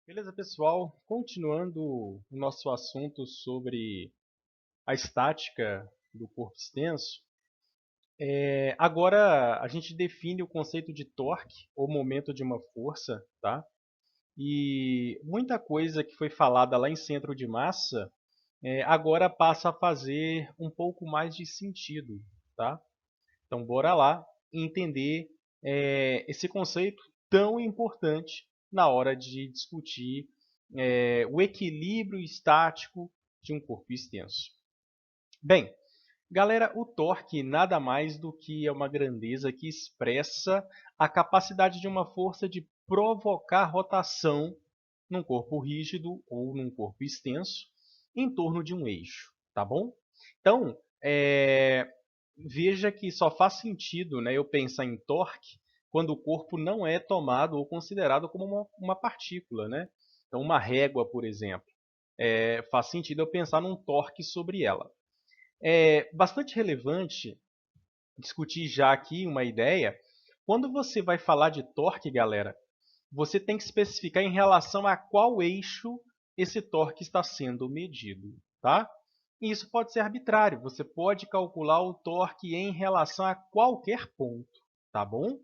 Beleza, pessoal? Continuando o nosso assunto sobre a estática do corpo extenso, agora a gente define o conceito de torque, ou momento de uma força, tá? E muita coisa que foi falada lá em centro de massa, agora passa a fazer um pouco mais de sentido, tá? Então, bora lá entender esse conceito tão importante na hora de discutir o equilíbrio estático de um corpo extenso. Bem, galera, o torque nada mais do que é uma grandeza que expressa a capacidade de uma força de provocar rotação num corpo rígido ou num corpo extenso em torno de um eixo, tá bom? Então, veja que só faz sentido, né, eu pensar em torque quando o corpo não é tomado ou considerado como uma partícula, né? Então, uma régua, por exemplo, faz sentido eu pensar num torque sobre ela. É bastante relevante discutir já aqui uma ideia. Quando você vai falar de torque, galera, você tem que especificar em relação a qual eixo esse torque está sendo medido, tá? E isso pode ser arbitrário. Você pode calcular o torque em relação a qualquer ponto, tá bom?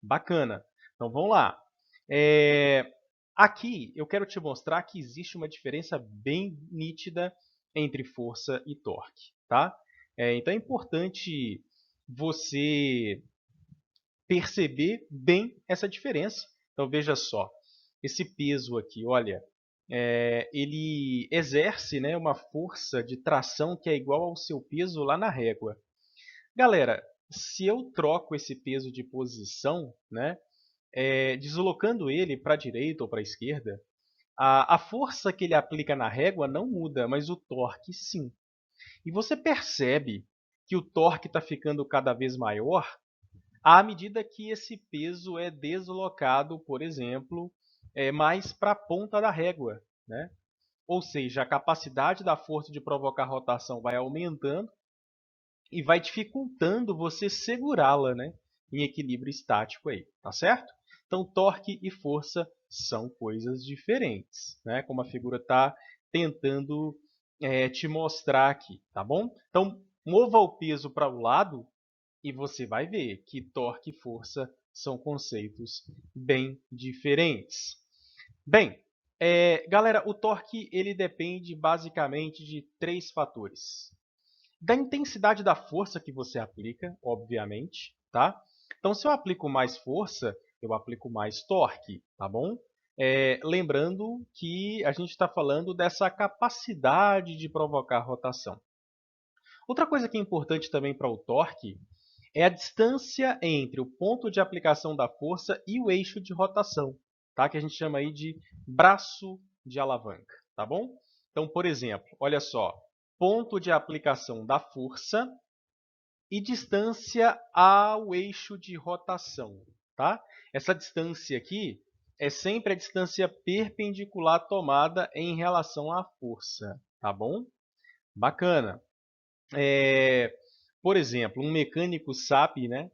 Bacana. Então vamos lá. É, Aqui eu quero te mostrar que existe uma diferença bem nítida entre força e torque, tá? Então é importante você perceber bem essa diferença. Então veja só, esse peso aqui, olha, ele exerce, né, uma força de tração que é igual ao seu peso lá na régua. Galera, se eu troco esse peso de posição, né, deslocando ele para a direita ou para a esquerda, a força que ele aplica na régua não muda, mas o torque sim. E você percebe que o torque está ficando cada vez maior à medida que esse peso é deslocado, por exemplo, mais para a ponta da régua, né? Ou seja, a capacidade da força de provocar rotação vai aumentando e vai dificultando você segurá-la, né, em equilíbrio estático aí, tá certo? Então, torque e força são coisas diferentes, né? Como a figura está tentando te mostrar aqui, tá bom? Então, mova o peso para o lado e você vai ver que torque e força são conceitos bem diferentes. Bem, galera, o torque ele depende basicamente de três fatores. Da intensidade da força que você aplica, obviamente, tá? Então, se eu aplico mais força, eu aplico mais torque, tá bom? Lembrando que a gente está falando dessa capacidade de provocar rotação. Outra coisa que é importante também para o torque é a distância entre o ponto de aplicação da força e o eixo de rotação, tá? Que a gente chama aí de braço de alavanca, tá bom? Então, por exemplo, olha só, ponto de aplicação da força e distância ao eixo de rotação, tá? Essa distância aqui é sempre a distância perpendicular tomada em relação à força, tá bom? Bacana. Por exemplo, um mecânico sabe, né,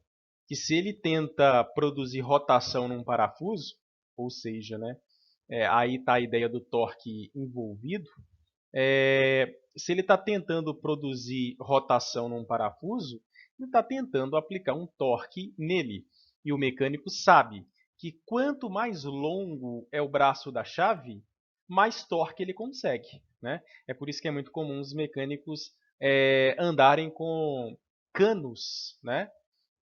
que se ele tenta produzir rotação num parafuso, ou seja, né, aí está a ideia do torque envolvido, se ele está tentando produzir rotação num parafuso, ele está tentando aplicar um torque nele. E o mecânico sabe que quanto mais longo é o braço da chave, mais torque ele consegue, né? É por isso que é muito comum os mecânicos andarem com canos, né?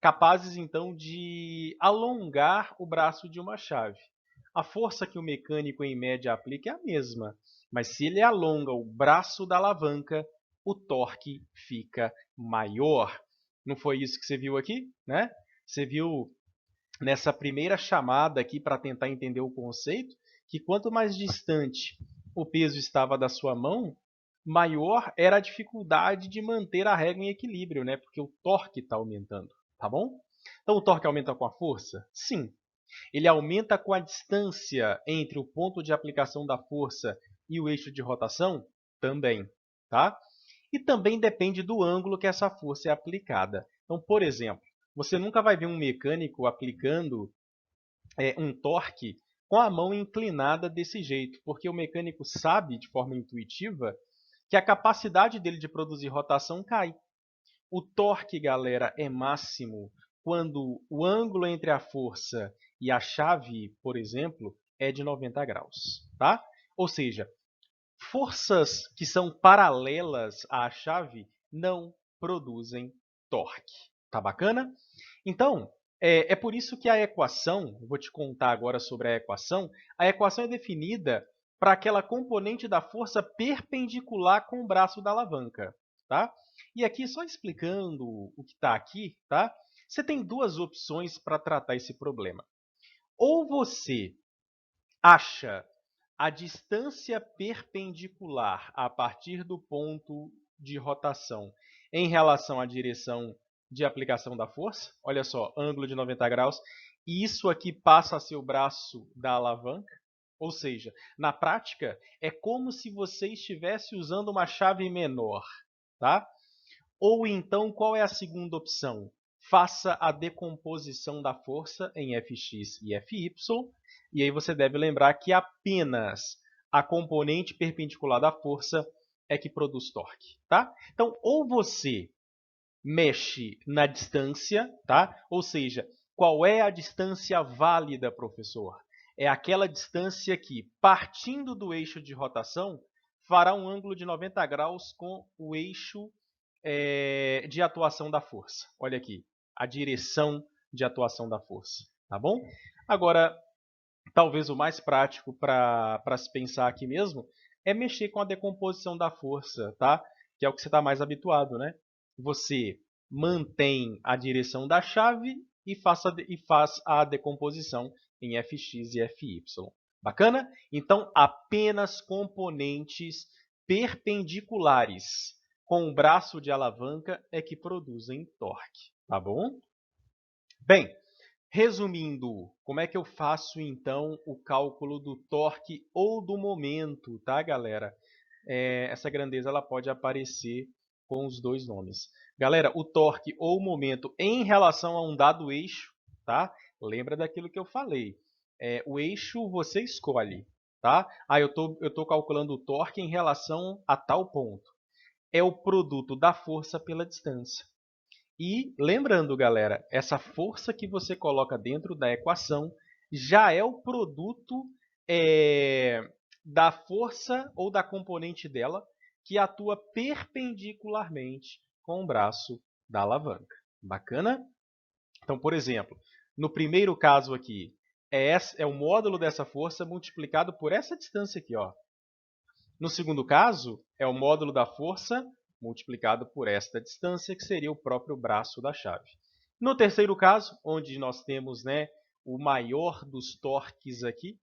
Capazes então de alongar o braço de uma chave. A força que o mecânico em média aplica é a mesma, mas se ele alonga o braço da alavanca, o torque fica maior. Não foi isso que você viu aqui, né? Você viu nessa primeira chamada aqui para tentar entender o conceito que quanto mais distante o peso estava da sua mão, maior era a dificuldade de manter a régua em equilíbrio, né? Porque o torque está aumentando, tá bom? Então o torque aumenta com a força? Sim. Ele aumenta com a distância entre o ponto de aplicação da força e o eixo de rotação? Também, tá? E também depende do ângulo que essa força é aplicada. Então, por exemplo, você nunca vai ver um mecânico aplicando um torque com a mão inclinada desse jeito, porque o mecânico sabe, de forma intuitiva, que a capacidade dele de produzir rotação cai. O torque, galera, é máximo quando o ângulo entre a força e a chave, por exemplo, é de 90 graus. Tá? Ou seja, forças que são paralelas à chave não produzem torque. Tá bacana? Então, é por isso que a equação, eu vou te contar agora sobre a equação é definida para aquela componente da força perpendicular com o braço da alavanca. Tá? E aqui, só explicando o que está aqui, tá? Você tem duas opções para tratar esse problema. Ou você acha a distância perpendicular a partir do ponto de rotação em relação à direção de aplicação da força. Olha só, ângulo de 90 graus. E isso aqui passa a ser o braço da alavanca. Ou seja, na prática, é como se você estivesse usando uma chave menor. Tá? Ou então, qual é a segunda opção? Faça a decomposição da força em Fx e Fy, e aí você deve lembrar que apenas a componente perpendicular da força é que produz torque. Tá? Então, ou você mexe na distância, tá? Ou seja, qual é a distância válida, professor? É aquela distância que, partindo do eixo de rotação, fará um ângulo de 90 graus com o eixo de atuação da força. Olha aqui, a direção de atuação da força, tá bom? Agora, talvez o mais prático para se pensar aqui mesmo é mexer com a decomposição da força, tá? Que é o que você está mais habituado, né? Você mantém a direção da chave e faz a decomposição em Fx e Fy. Bacana? Então, apenas componentes perpendiculares com o braço de alavanca é que produzem torque, tá bom? Bem, resumindo, como é que eu faço então o cálculo do torque ou do momento, tá, galera? Essa grandeza ela pode aparecer com os dois nomes. Galera, o torque ou momento em relação a um dado eixo, tá? Lembra daquilo que eu falei. O eixo você escolhe, tá? Eu tô calculando o torque em relação a tal ponto. É o produto da força pela distância. E lembrando, galera, essa força que você coloca dentro da equação já é o produto da força ou da componente dela que atua perpendicularmente com o braço da alavanca. Bacana? Então, por exemplo, no primeiro caso aqui, é o módulo dessa força multiplicado por essa distância aqui, ó. No segundo caso, é o módulo da força multiplicado por esta distância, que seria o próprio braço da chave. No terceiro caso, onde nós temos, né, o maior dos torques aqui,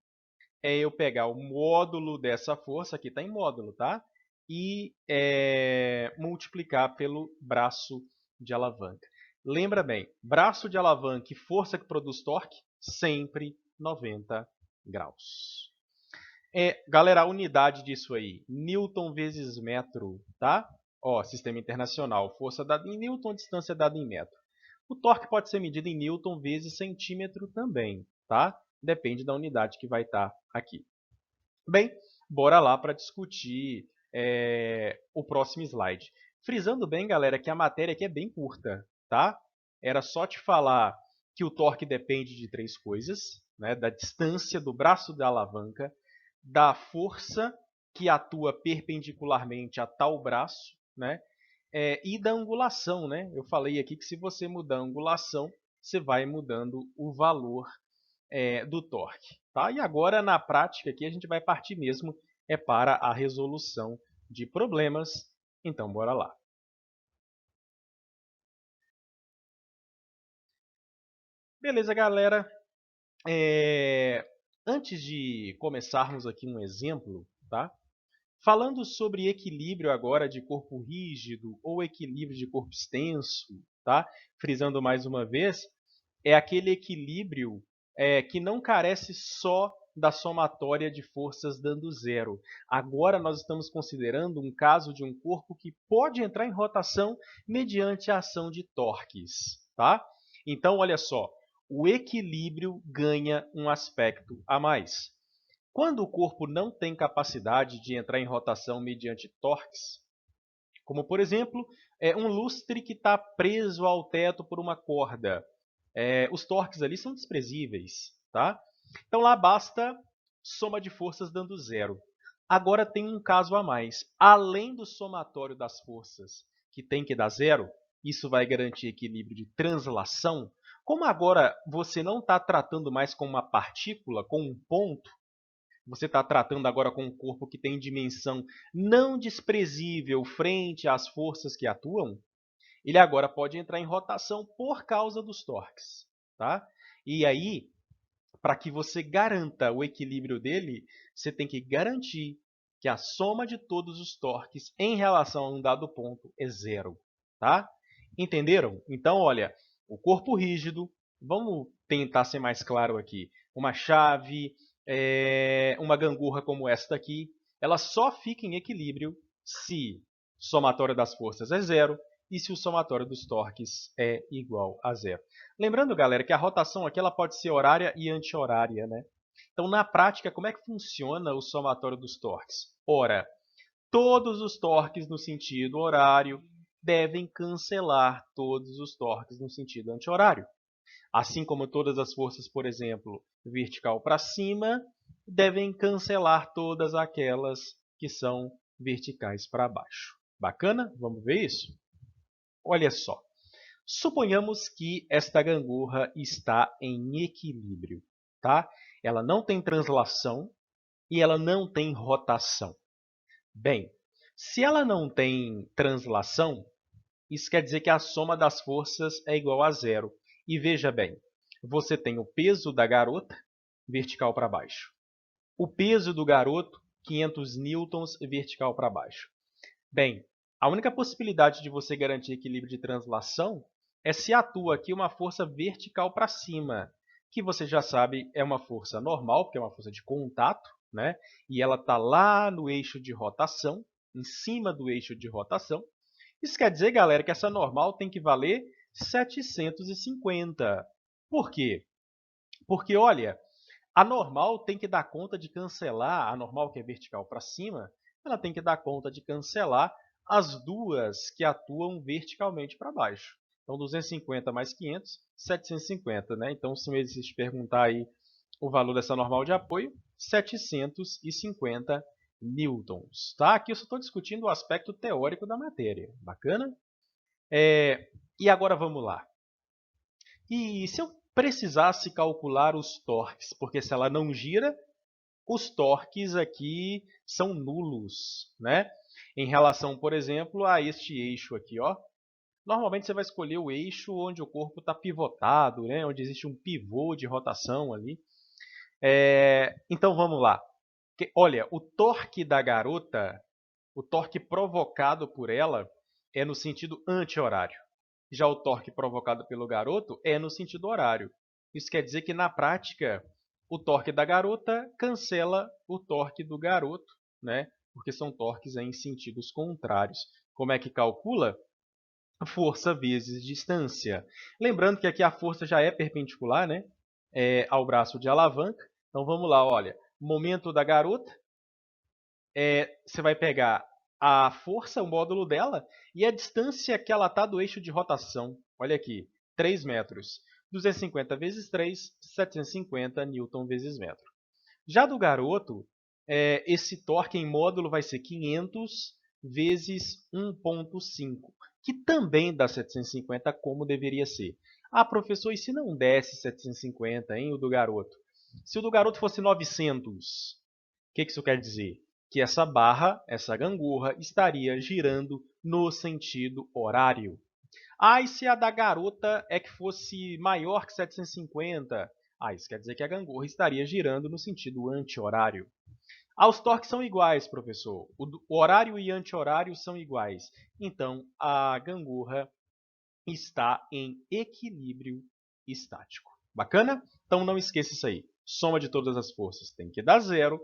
é eu pegar o módulo dessa força, aqui está em módulo, tá? E multiplicar pelo braço de alavanca. Lembra bem, braço de alavanca e força que produz torque, sempre 90 graus. Galera, a unidade disso aí, Newton vezes metro, tá? Ó, sistema internacional, força dada em Newton, distância dada em metro. O torque pode ser medido em Newton vezes centímetro também, tá? Depende da unidade que vai estar aqui. Bem, bora lá para discutir o próximo slide. Frisando bem, galera, que a matéria aqui é bem curta, tá? Era só te falar que o torque depende de três coisas, né? Da distância do braço da alavanca, da força que atua perpendicularmente a tal braço, né? E da angulação, né? Eu falei aqui que se você mudar a angulação, você vai mudando o valor do torque. Tá? E agora, na prática, aqui a gente vai partir mesmo para a resolução de problemas. Então, bora lá. Beleza, galera? Antes de começarmos aqui um exemplo, tá? Falando sobre equilíbrio agora de corpo rígido ou equilíbrio de corpo extenso, tá? Frisando mais uma vez, é aquele equilíbrio que não carece só da somatória de forças dando zero. Agora nós estamos considerando um caso de um corpo que pode entrar em rotação mediante a ação de torques. Tá? Então, olha só, o equilíbrio ganha um aspecto a mais. Quando o corpo não tem capacidade de entrar em rotação mediante torques, como, por exemplo, um lustre que está preso ao teto por uma corda. Os torques ali são desprezíveis. Tá? Então, lá basta soma de forças dando zero. Agora tem um caso a mais. Além do somatório das forças, que tem que dar zero, isso vai garantir equilíbrio de translação. Como agora você não está tratando mais com uma partícula, com um ponto, você está tratando agora com um corpo que tem dimensão não desprezível frente às forças que atuam, ele agora pode entrar em rotação por causa dos torques. Tá? E aí, para que você garanta o equilíbrio dele, você tem que garantir que a soma de todos os torques em relação a um dado ponto é zero. Tá? Entenderam? Então, olha, o corpo rígido, vamos tentar ser mais claro aqui, uma chave, uma gangorra como esta aqui, ela só fica em equilíbrio se o somatório das forças é zero e se o somatório dos torques é igual a zero. Lembrando, galera, que a rotação aqui ela pode ser horária e anti-horária, né? Então, na prática, como é que funciona o somatório dos torques? Ora, todos os torques no sentido horário devem cancelar todos os torques no sentido anti-horário. Assim como todas as forças, por exemplo, vertical para cima, devem cancelar todas aquelas que são verticais para baixo. Bacana? Vamos ver isso? Olha só. Suponhamos que esta gangorra está em equilíbrio. Tá? Ela não tem translação e ela não tem rotação. Bem, se ela não tem translação, isso quer dizer que a soma das forças é igual a zero. E veja bem, você tem o peso da garota, vertical para baixo. O peso do garoto, 500 newtons, vertical para baixo. Bem, a única possibilidade de você garantir equilíbrio de translação é se atua aqui uma força vertical para cima, que você já sabe é uma força normal, porque é uma força de contato, né? E ela está lá no eixo de rotação, em cima do eixo de rotação. Isso quer dizer, galera, que essa normal tem que valer 750. Por quê? Porque, olha, a normal tem que dar conta de cancelar, a normal que é vertical para cima, ela tem que dar conta de cancelar as duas que atuam verticalmente para baixo. Então, 250 mais 500, 750. Né? Então, se você te perguntar aí o valor dessa normal de apoio, 750 newtons. Tá? Aqui eu só estou discutindo o aspecto teórico da matéria. Bacana? E agora vamos lá. E se eu precisasse calcular os torques, porque se ela não gira, os torques aqui são nulos, né? Em relação, por exemplo, a este eixo aqui, ó. Normalmente você vai escolher o eixo onde o corpo está pivotado, né? Onde existe um pivô de rotação ali. Então vamos lá. Olha, o torque da garota, o torque provocado por ela, é no sentido anti-horário. Já o torque provocado pelo garoto é no sentido horário. Isso quer dizer que, na prática, o torque da garota cancela o torque do garoto, né? Porque são torques em sentidos contrários. Como é que calcula? Força vezes distância. Lembrando que aqui a força já é perpendicular, né? Ao braço de alavanca. Então vamos lá, olha. Momento da garota, você vai pegar a força, o módulo dela, e a distância que ela está do eixo de rotação. Olha aqui, 3 metros. 250 vezes 3, 750 newton vezes metro. Já do garoto, esse torque em módulo vai ser 500 vezes 1,5, que também dá 750, como deveria ser. Ah, professor, e se não desse 750, hein, o do garoto? Se o do garoto fosse 900, o que isso quer dizer? Que essa barra, essa gangorra, estaria girando no sentido horário. Ah, e se a da garota é que fosse maior que 750? Ah, isso quer dizer que a gangorra estaria girando no sentido anti-horário. Ah, os torques são iguais, professor. O horário e anti-horário são iguais. Então, a gangorra está em equilíbrio estático. Bacana? Então, não esqueça isso aí. Soma de todas as forças tem que dar zero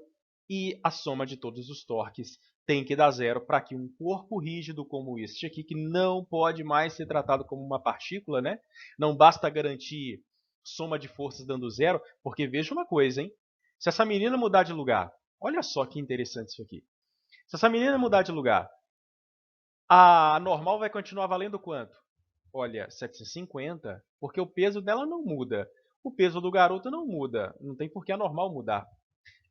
e a soma de todos os torques tem que dar zero para que um corpo rígido como este aqui, que não pode mais ser tratado como uma partícula, né? Não basta garantir soma de forças dando zero, porque veja uma coisa, hein? Se essa menina mudar de lugar, olha só que interessante isso aqui. Se essa menina mudar de lugar, a normal vai continuar valendo quanto? Olha, 750, porque o peso dela não muda. O peso do garoto não muda, não tem por que a normal mudar.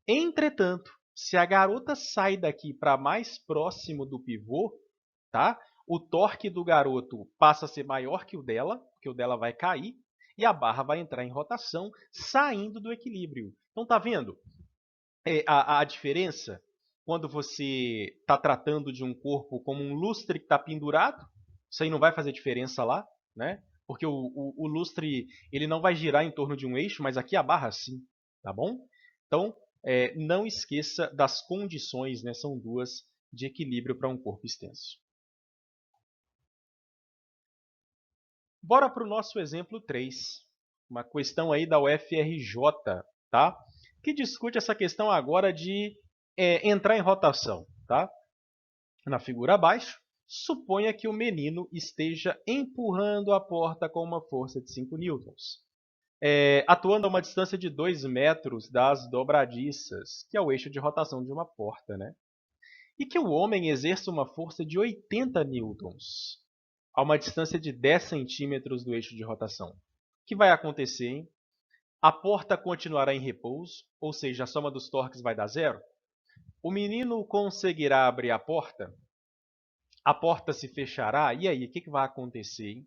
Entretanto, se a garota sai daqui para mais próximo do pivô, tá? O torque do garoto passa a ser maior que o dela, porque o dela vai cair, e a barra vai entrar em rotação, saindo do equilíbrio. Então, tá vendo a diferença quando você está tratando de um corpo como um lustre que está pendurado? Isso aí não vai fazer diferença lá, né? Porque o lustre ele não vai girar em torno de um eixo, mas aqui a barra sim, tá bom? Então, não esqueça das condições, né? São duas de equilíbrio para um corpo extenso. Bora para o nosso exemplo 3, uma questão aí da UFRJ, tá? Que discute essa questão agora de entrar em rotação, tá? Na figura abaixo, suponha que o menino esteja empurrando a porta com uma força de 5 newtons, atuando a uma distância de 2 metros das dobradiças, que é o eixo de rotação de uma porta, né? E que o homem exerça uma força de 80 newtons a uma distância de 10 centímetros do eixo de rotação. O que vai acontecer, hein? A porta continuará em repouso, ou seja, a soma dos torques vai dar zero. O menino conseguirá abrir a porta se fechará, e aí, o que vai acontecer?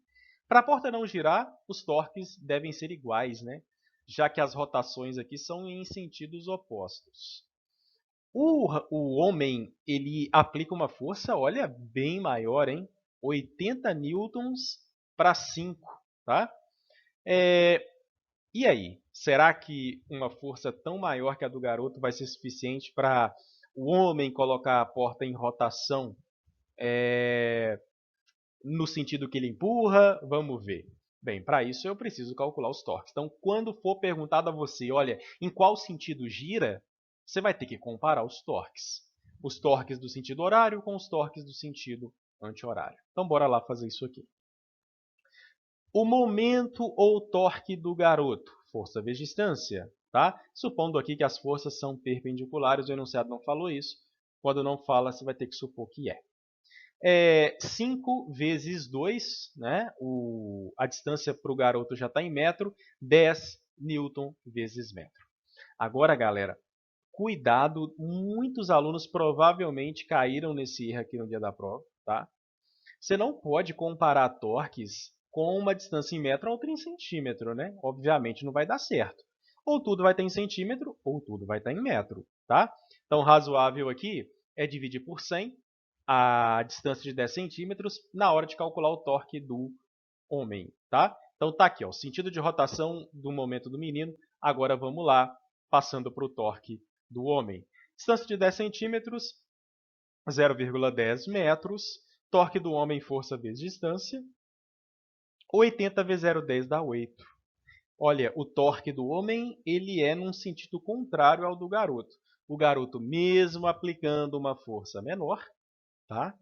Para a porta não girar, os torques devem ser iguais, né? Já que as rotações aqui são em sentidos opostos. O homem ele aplica uma força, olha, bem maior, hein? 80 newtons para 5, tá? E aí, será que uma força tão maior que a do garoto vai ser suficiente para o homem colocar a porta em rotação no sentido que ele empurra? Vamos ver. Bem, para isso eu preciso calcular os torques. Então, quando for perguntado a você, olha, em qual sentido gira, você vai ter que comparar os torques. Os torques do sentido horário com os torques do sentido anti-horário. Então, bora lá fazer isso aqui. O momento ou torque do garoto, força vezes distância, tá? Supondo aqui que as forças são perpendiculares, o enunciado não falou isso. Quando não fala, você vai ter que supor que é. 5 vezes 2, né? A distância para o garoto já está em metro, 10 newton vezes metro. Agora, galera, cuidado, muitos alunos provavelmente caíram nesse erro aqui no dia da prova, tá? Você não pode comparar torques com uma distância em metro a outra em centímetro, né? Obviamente não vai dar certo. Ou tudo vai estar em centímetro, ou tudo vai estar em metro, tá? Então, razoável aqui é dividir por 100 a distância de 10 centímetros na hora de calcular o torque do homem, tá? Então, tá aqui, ó, o sentido de rotação do momento do menino. Agora, vamos lá, passando para o torque do homem. Distância de 10 centímetros, 0,10 metros. Torque do homem, força vezes distância. 80 vezes 0,10 dá 8. Olha, o torque do homem ele é num sentido contrário ao do garoto. O garoto, mesmo aplicando uma força menor, tá?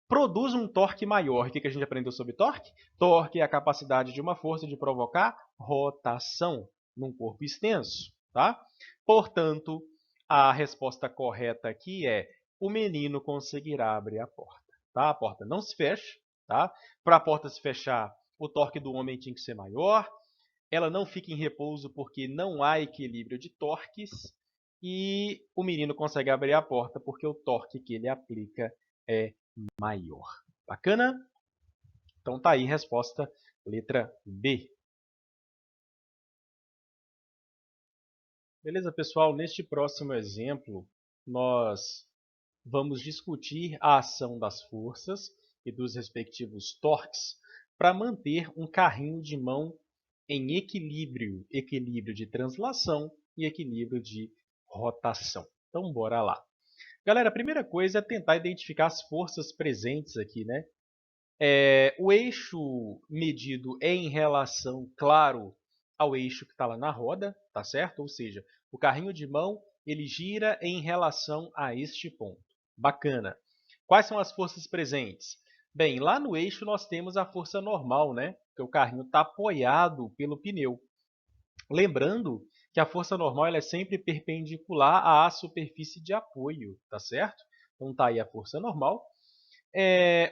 Produz um torque maior. O que a gente aprendeu sobre torque? Torque é a capacidade de uma força de provocar rotação num corpo extenso. Tá? Portanto, a resposta correta aqui é o menino conseguirá abrir a porta. Tá? A porta não se fecha. Tá? Para a porta se fechar, o torque do homem tinha que ser maior. Ela não fica em repouso porque não há equilíbrio de torques. E o menino consegue abrir a porta porque o torque que ele aplica é maior. Bacana? Então tá aí, resposta letra B. Beleza, pessoal? Neste próximo exemplo, nós vamos discutir a ação das forças e dos respectivos torques para manter um carrinho de mão em equilíbrio, equilíbrio de translação e equilíbrio de rotação. Então, bora lá. Galera, a primeira coisa é tentar identificar as forças presentes aqui, né? O eixo medido é em relação, claro, ao eixo que está lá na roda, tá certo? Ou seja, o carrinho de mão ele gira em relação a este ponto. Bacana. Quais são as forças presentes? Bem, lá no eixo nós temos a força normal, né? Porque o carrinho está apoiado pelo pneu. Lembrando que a força normal ela é sempre perpendicular à superfície de apoio, tá certo? Então tá aí a força normal.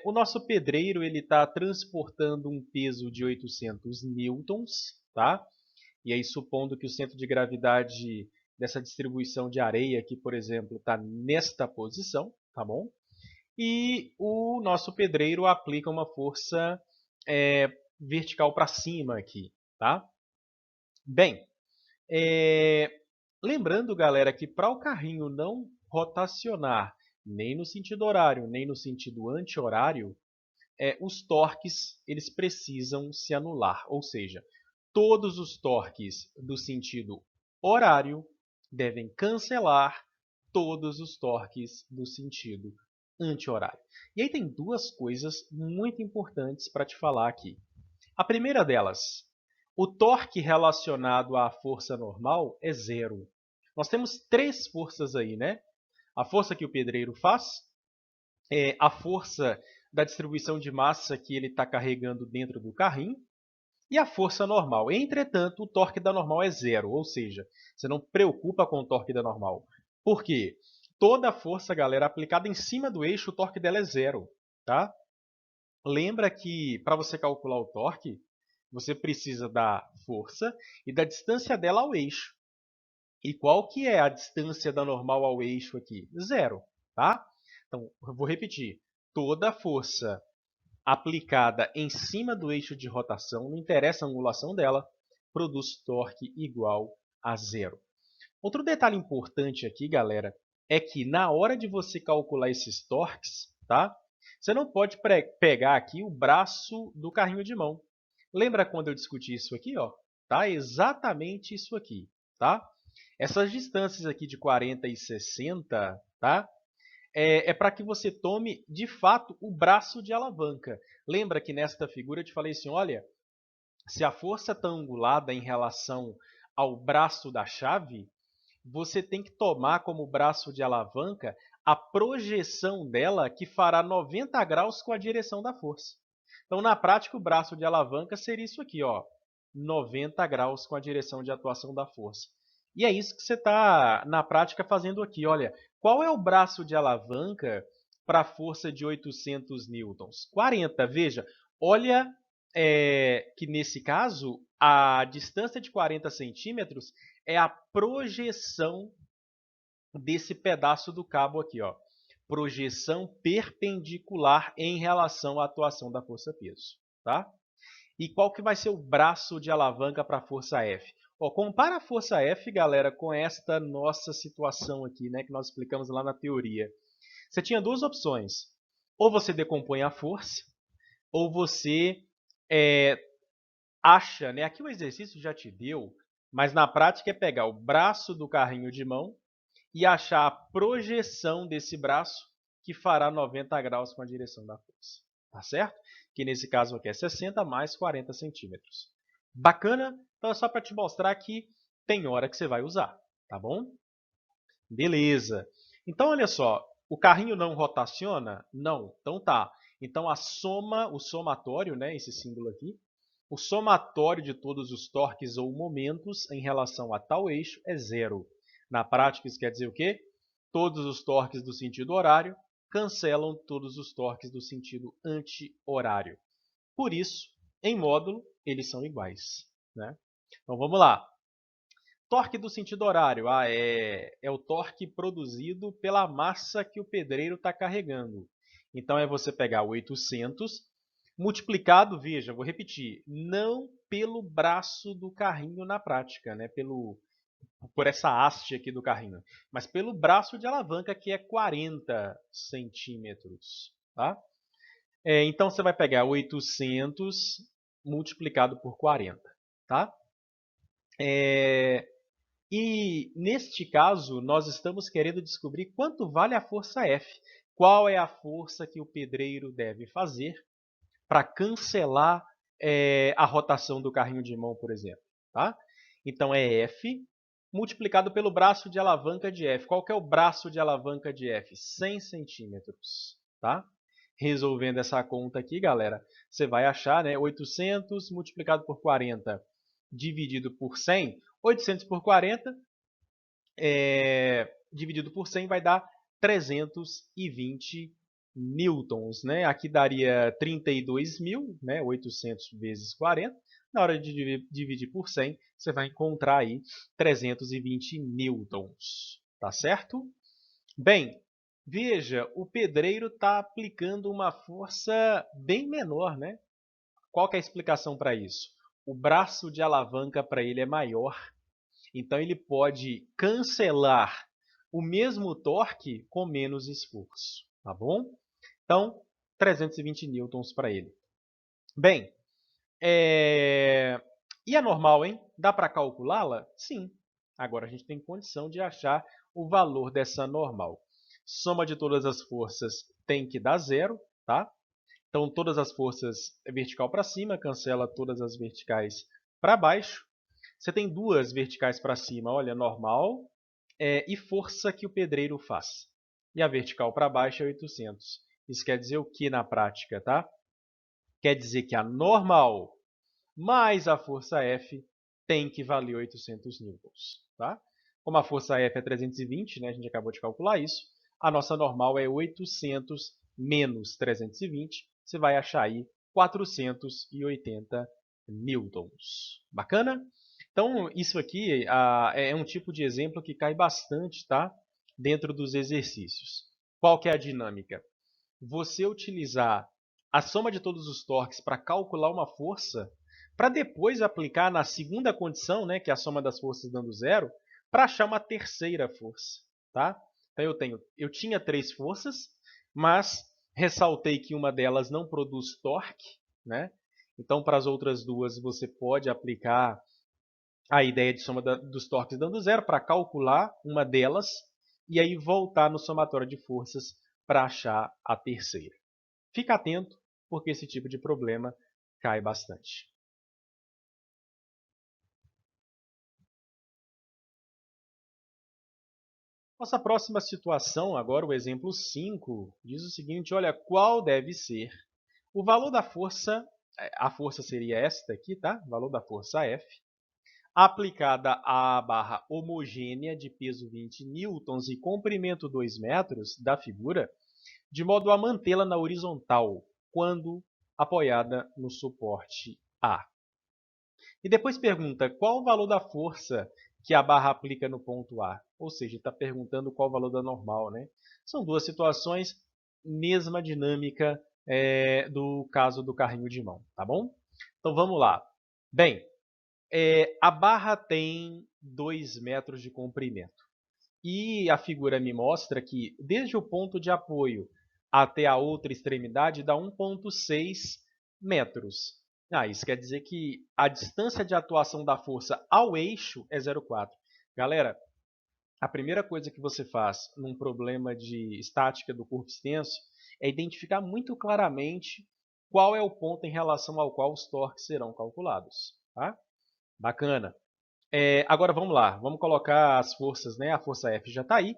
O nosso pedreiro ele está transportando um peso de 800 newtons, tá? E aí supondo que o centro de gravidade dessa distribuição de areia aqui, por exemplo, está nesta posição, tá bom? E o nosso pedreiro aplica uma força vertical para cima aqui, tá? Bem, é, lembrando, galera, que para o carrinho não rotacionar nem no sentido horário, nem no sentido anti-horário, os torques eles precisam se anular, ou seja, todos os torques do sentido horário devem cancelar todos os torques do sentido anti-horário. E aí tem duas coisas muito importantes para te falar aqui. A primeira delas, o torque relacionado à força normal é zero. Nós temos três forças aí, né? A força que o pedreiro faz, a força da distribuição de massa que ele está carregando dentro do carrinho e a força normal. Entretanto, o torque da normal é zero, ou seja, você não preocupa com o torque da normal. Por quê? Toda a força, galera, aplicada em cima do eixo, o torque dela é zero. Tá? Lembra que para você calcular o torque, você precisa da força e da distância dela ao eixo. E qual que é a distância da normal ao eixo aqui? Zero. Tá? Então, eu vou repetir. Toda força aplicada em cima do eixo de rotação, não interessa a angulação dela, produz torque igual a zero. Outro detalhe importante aqui, galera, é que na hora de você calcular esses torques, tá? Você não pode pegar aqui o braço do carrinho de mão. Lembra quando eu discuti isso aqui? Ó? Tá? Exatamente isso aqui. Tá? Essas distâncias aqui de 40 e 60, tá? Para que você tome, de fato, o braço de alavanca. Lembra que nesta figura eu te falei assim, olha, se a força está angulada em relação ao braço da chave, você tem que tomar como braço de alavanca a projeção dela que fará 90 graus com a direção da força. Então, na prática, o braço de alavanca seria isso aqui, ó, 90 graus com a direção de atuação da força. E é isso que você está, na prática, fazendo aqui. Olha, qual é o braço de alavanca para a força de 800 newtons? 40. Veja, olha que nesse caso, a distância de 40 centímetros é a projeção desse pedaço do cabo aqui, ó. Projeção perpendicular em relação à atuação da força-peso, tá? E qual que vai ser o braço de alavanca para a força F? Ó, compara a força F, galera, com esta nossa situação aqui, né, que nós explicamos lá na teoria. Você tinha duas opções. Ou você decompõe a força, ou você é, acha, né? Aqui o exercício já te deu, mas na prática é pegar o braço do carrinho de mão e achar a projeção desse braço que fará 90 graus com a direção da força. Tá certo? Que nesse caso aqui é 60 mais 40 centímetros. Bacana? Então é só para te mostrar que tem hora que você vai usar, tá bom? Beleza. Então olha só, o carrinho não rotaciona? Não. Então tá. Então a soma, o somatório, né, esse símbolo aqui, o somatório de todos os torques ou momentos em relação a tal eixo é zero. Na prática, isso quer dizer o quê? Todos os torques do sentido horário cancelam todos os torques do sentido anti-horário. Por isso, em módulo, eles são iguais, né? Então vamos lá. Torque do sentido horário é o torque produzido pela massa que o pedreiro está carregando. Então é você pegar 800 multiplicado, veja, vou repetir, não pelo braço do carrinho na prática, né? Por essa haste aqui do carrinho, mas pelo braço de alavanca que é 40 centímetros. Tá? Então você vai pegar 800 multiplicado por 40. Tá? E neste caso, nós estamos querendo descobrir quanto vale a força F. Qual é a força que o pedreiro deve fazer para cancelar a rotação do carrinho de mão, por exemplo. Tá? Então, é F multiplicado pelo braço de alavanca de F. Qual que é o braço de alavanca de F? 100 centímetros. Tá? Resolvendo essa conta aqui, galera, você vai achar, né, 800 multiplicado por 40 dividido por 100. 800 por 40 dividido por 100 vai dar 320 newtons, né? Aqui daria 32.000, né? 800 vezes 40. Na hora de dividir por 100, você vai encontrar aí 320 newtons, tá certo? Bem, veja, o pedreiro está aplicando uma força bem menor, né? Qual que é a explicação para isso? O braço de alavanca para ele é maior, então ele pode cancelar o mesmo torque com menos esforço, tá bom? Então, 320 newtons para ele. Bem, e a normal, hein? Dá para calculá-la? Sim. Agora a gente tem condição de achar o valor dessa normal. Soma de todas as forças tem que dar zero, tá? Então, todas as forças vertical para cima, cancela todas as verticais para baixo. Você tem duas verticais para cima, olha, normal e força que o pedreiro faz. E a vertical para baixo é 800. Isso quer dizer o que na prática, tá? Quer dizer que a normal mais a força F tem que valer 800 newtons, tá? Como a força F é 320, né, a gente acabou de calcular isso, a nossa normal é 800 menos 320, você vai achar aí 480 newtons. Bacana? Então, isso aqui é um tipo de exemplo que cai bastante, tá? Dentro dos exercícios. Qual que é a dinâmica? Você utilizar a soma de todos os torques para calcular uma força, para depois aplicar na segunda condição, né, que é a soma das forças dando zero, para achar uma terceira força. Tá? Então eu tinha três forças, mas ressaltei que uma delas não produz torque. Né? Então, para as outras duas, você pode aplicar a ideia de soma dos torques dando zero para calcular uma delas e aí voltar no somatório de forças para achar a terceira. Fica atento, porque esse tipo de problema cai bastante. Nossa próxima situação, agora o exemplo 5, diz o seguinte, olha, qual deve ser o valor da força, a força seria esta aqui, tá? O valor da força F, aplicada à barra homogênea de peso 20 newtons e comprimento 2 metros da figura, de modo a mantê-la na horizontal, quando apoiada no suporte A. E depois pergunta qual o valor da força que a barra aplica no ponto A. Ou seja, está perguntando qual o valor da normal. Né? São duas situações, mesma dinâmica do caso do carrinho de mão. Tá bom? Então vamos lá. Bem, a barra tem 2 metros de comprimento. E a figura me mostra que desde o ponto de apoio até a outra extremidade dá 1,6 metros. Isso quer dizer que a distância de atuação da força ao eixo é 0,4. Galera, a primeira coisa que você faz num problema de estática do corpo extenso é identificar muito claramente qual é o ponto em relação ao qual os torques serão calculados. Tá? Bacana. Agora vamos lá, vamos colocar as forças, né? A força F já está aí.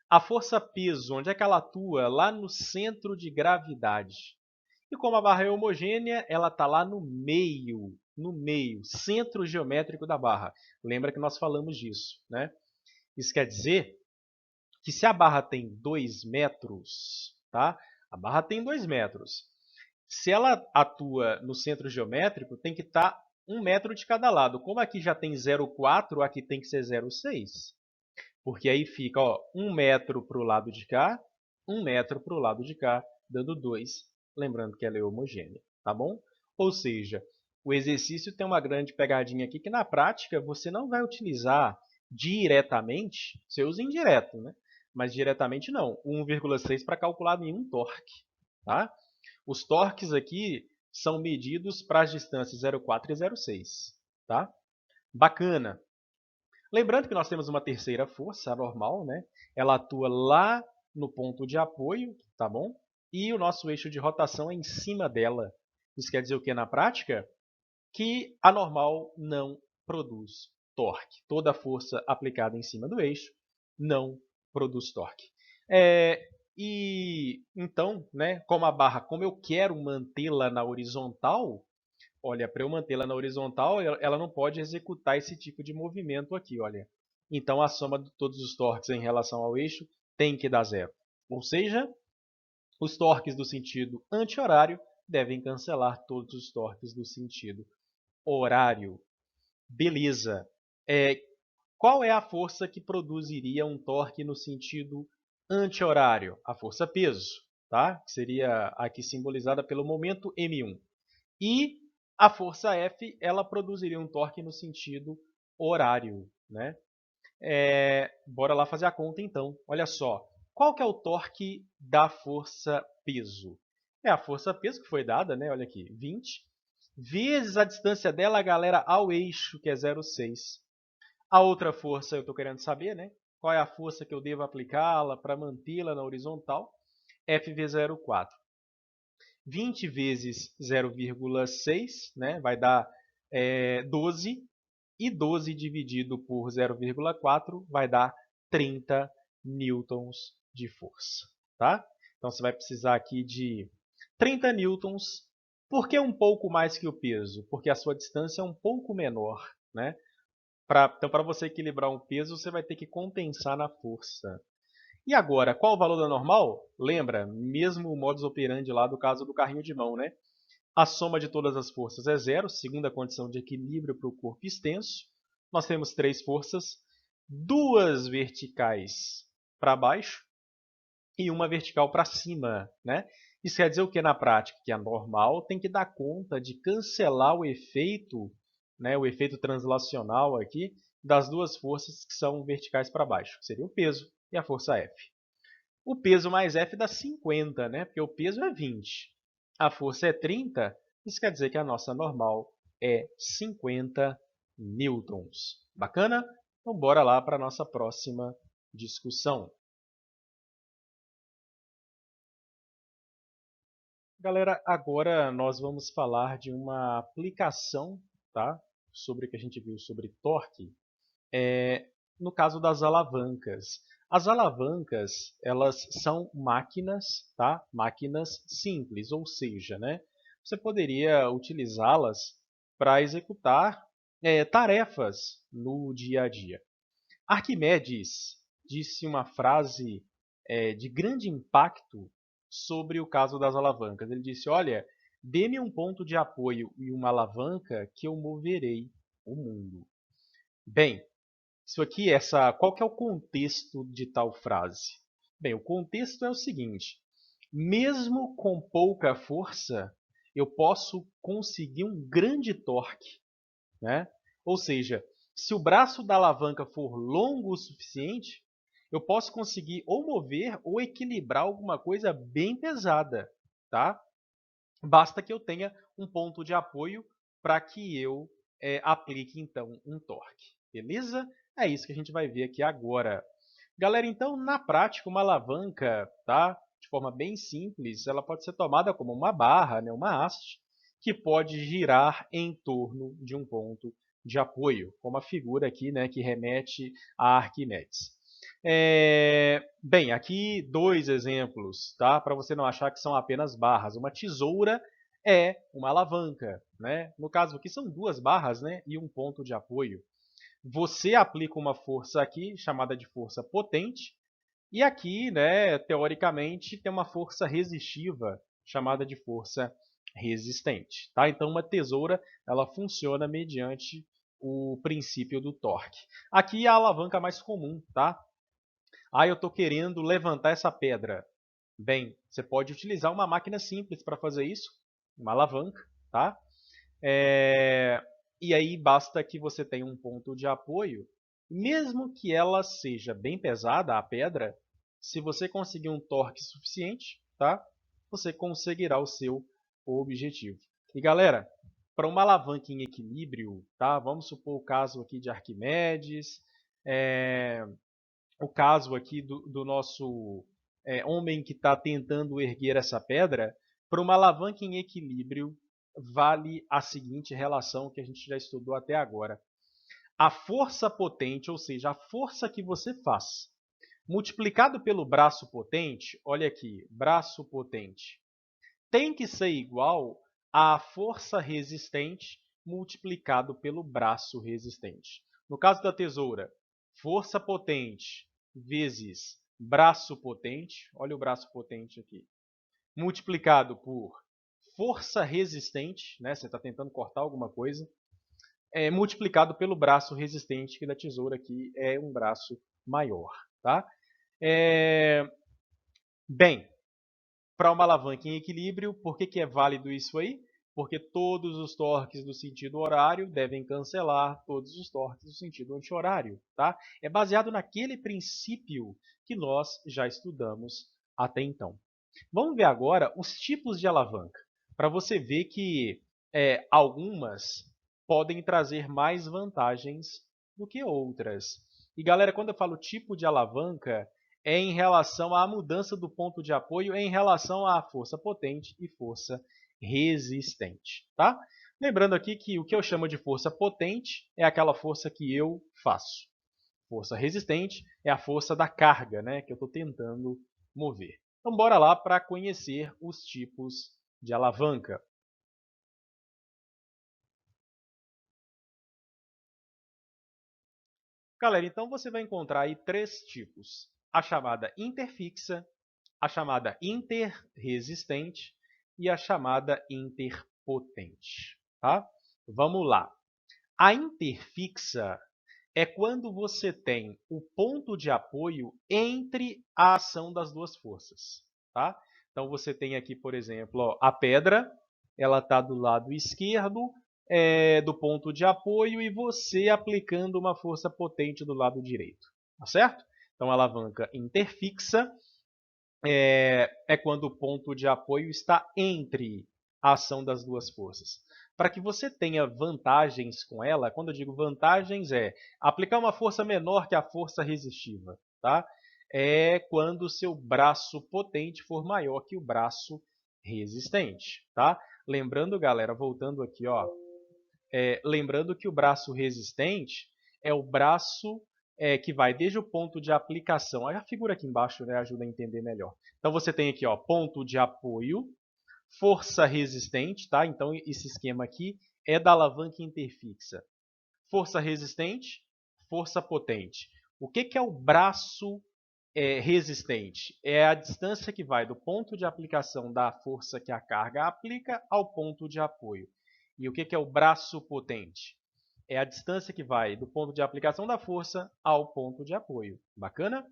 A força peso, onde é que ela atua? Lá no centro de gravidade. E como a barra é homogênea, ela está lá no meio, centro geométrico da barra. Lembra que nós falamos disso, né? Isso quer dizer que se a barra tem 2 metros, tá? A barra tem 2 metros. Se ela atua no centro geométrico, tem que estar 1 metro de cada lado. Como aqui já tem 0,4, aqui tem que ser 0,6. Porque aí fica 1 metro para o lado de cá, 1 metro para o lado de cá, dando 2. Lembrando que ela é homogênea, tá bom? Ou seja, o exercício tem uma grande pegadinha aqui que na prática você não vai utilizar diretamente, você usa indireto, né? Mas diretamente não, 1,6 para calcular nenhum torque. Tá? Os torques aqui são medidos para as distâncias 0,4 e 0,6. Tá? Bacana. Lembrando que nós temos uma terceira força, a normal, né? Ela atua lá no ponto de apoio, tá bom? E o nosso eixo de rotação é em cima dela. Isso quer dizer o que na prática? Que a normal não produz torque. Toda a força aplicada em cima do eixo não produz torque. E então, né, como eu quero mantê-la na horizontal, olha, para eu mantê-la na horizontal, ela não pode executar esse tipo de movimento aqui, olha. Então, a soma de todos os torques em relação ao eixo tem que dar zero. Ou seja, os torques do sentido anti-horário devem cancelar todos os torques do sentido horário. Beleza. Qual é a força que produziria um torque no sentido anti-horário? A força peso, tá? Que seria aqui simbolizada pelo momento m1. E a força F, ela produziria um torque no sentido horário, né? Bora lá fazer a conta então. Olha só, qual que é o torque da força peso? É a força peso que foi dada, né? Olha aqui, 20, vezes a distância dela, galera, ao eixo, que é 0,6. A outra força eu estou querendo saber, né? Qual é a força que eu devo aplicá-la para mantê-la na horizontal? FV04. 20 vezes 0,6, né? Vai dar 12. E 12 dividido por 0,4 vai dar 30 newtons de força. Tá? Então, você vai precisar aqui de 30 newtons. Por que um pouco mais que o peso? Porque a sua distância é um pouco menor. Né? Então, para você equilibrar um peso, você vai ter que compensar na força. E agora, qual o valor da normal? Lembra, mesmo o modus operandi lá do caso do carrinho de mão, né? A soma de todas as forças é zero, segunda condição de equilíbrio para o corpo extenso. Nós temos três forças, duas verticais para baixo e uma vertical para cima. Né? Isso quer dizer o que na prática? Que a normal tem que dar conta de cancelar o efeito, né, o efeito translacional aqui, das duas forças que são verticais para baixo, que seria o peso e a força F. O peso mais F dá 50, né? Porque o peso é 20. A força é 30. Isso quer dizer que a nossa normal é 50 newtons. Bacana? Então, bora lá para a nossa próxima discussão. Galera, agora nós vamos falar de uma aplicação, tá? Sobre o que a gente viu sobre torque, no caso das alavancas. As alavancas, elas são máquinas, tá? Máquinas simples, ou seja, né? Você poderia utilizá-las para executar tarefas no dia a dia. Arquimedes disse uma frase de grande impacto sobre o caso das alavancas. Ele disse, olha, dê-me um ponto de apoio e uma alavanca que eu moverei o mundo. Bem, isso aqui, qual que é o contexto de tal frase? Bem, o contexto é o seguinte, mesmo com pouca força, eu posso conseguir um grande torque. Né? Ou seja, se o braço da alavanca for longo o suficiente, eu posso conseguir ou mover ou equilibrar alguma coisa bem pesada. Tá? Basta que eu tenha um ponto de apoio para que eu aplique, então, um torque. Beleza? É isso que a gente vai ver aqui agora. Galera, então, na prática, uma alavanca, tá? De forma bem simples, ela pode ser tomada como uma barra, né? Uma haste, que pode girar em torno de um ponto de apoio, como a figura aqui, né, que remete a Arquimedes. Bem, aqui dois exemplos, tá? Para você não achar que são apenas barras. Uma tesoura é uma alavanca, né? No caso aqui são duas barras, né, e um ponto de apoio. Você aplica uma força aqui, chamada de força potente, e aqui, né, teoricamente, tem uma força resistiva, chamada de força resistente. Tá? Então, uma tesoura ela funciona mediante o princípio do torque. Aqui é a alavanca mais comum, tá? Eu estou querendo levantar essa pedra. Bem, você pode utilizar uma máquina simples para fazer isso, uma alavanca, tá? E aí basta que você tenha um ponto de apoio, mesmo que ela seja bem pesada, a pedra, se você conseguir um torque suficiente, tá? Você conseguirá o seu objetivo. E galera, para uma alavanca em equilíbrio, tá? Vamos supor o caso aqui de Arquimedes, o caso aqui do nosso homem que está tentando erguer essa pedra, para uma alavanca em equilíbrio, vale a seguinte relação que a gente já estudou até agora. A força potente, ou seja, a força que você faz, multiplicado pelo braço potente, olha aqui, braço potente, tem que ser igual a força resistente multiplicado pelo braço resistente. No caso da tesoura, força potente vezes braço potente, olha o braço potente aqui, multiplicado por força resistente, né? Você está tentando cortar alguma coisa, multiplicado pelo braço resistente, que da tesoura aqui é um braço maior. Tá? Bem, para uma alavanca em equilíbrio, por que é válido isso aí? Porque todos os torques do sentido horário devem cancelar todos os torques do sentido anti-horário. Tá? É baseado naquele princípio que nós já estudamos até então. Vamos ver agora os tipos de alavanca, para você ver que algumas podem trazer mais vantagens do que outras. E galera, quando eu falo tipo de alavanca, é em relação à mudança do ponto de apoio em relação à força potente e força resistente. Tá? Lembrando aqui que o que eu chamo de força potente é aquela força que eu faço. Força resistente é a força da carga, né, que eu estou tentando mover. Então, bora lá para conhecer os tipos de alavanca. Galera, então você vai encontrar aí três tipos. A chamada interfixa, a chamada interresistente e a chamada interpotente. Tá? Vamos lá. A interfixa é quando você tem o ponto de apoio entre a ação das duas forças. Tá? Então, você tem aqui, por exemplo, ó, a pedra, ela está do lado esquerdo do ponto de apoio e você aplicando uma força potente do lado direito. Tá certo? Então, a alavanca interfixa é quando o ponto de apoio está entre a ação das duas forças. Para que você tenha vantagens com ela, quando eu digo vantagens, é aplicar uma força menor que a força resistiva. Tá? É quando o seu braço potente for maior que o braço resistente. Tá? Lembrando, galera, voltando aqui, ó, lembrando que o braço resistente é o braço que vai desde o ponto de aplicação. A figura aqui embaixo, né, ajuda a entender melhor. Então, você tem aqui ó, ponto de apoio, força resistente, tá? Então, esse esquema aqui é da alavanca interfixa. Força resistente, força potente. O que é o braço resistente? É a distância que vai do ponto de aplicação da força que a carga aplica ao ponto de apoio. E o que é o braço potente? É a distância que vai do ponto de aplicação da força ao ponto de apoio. Bacana?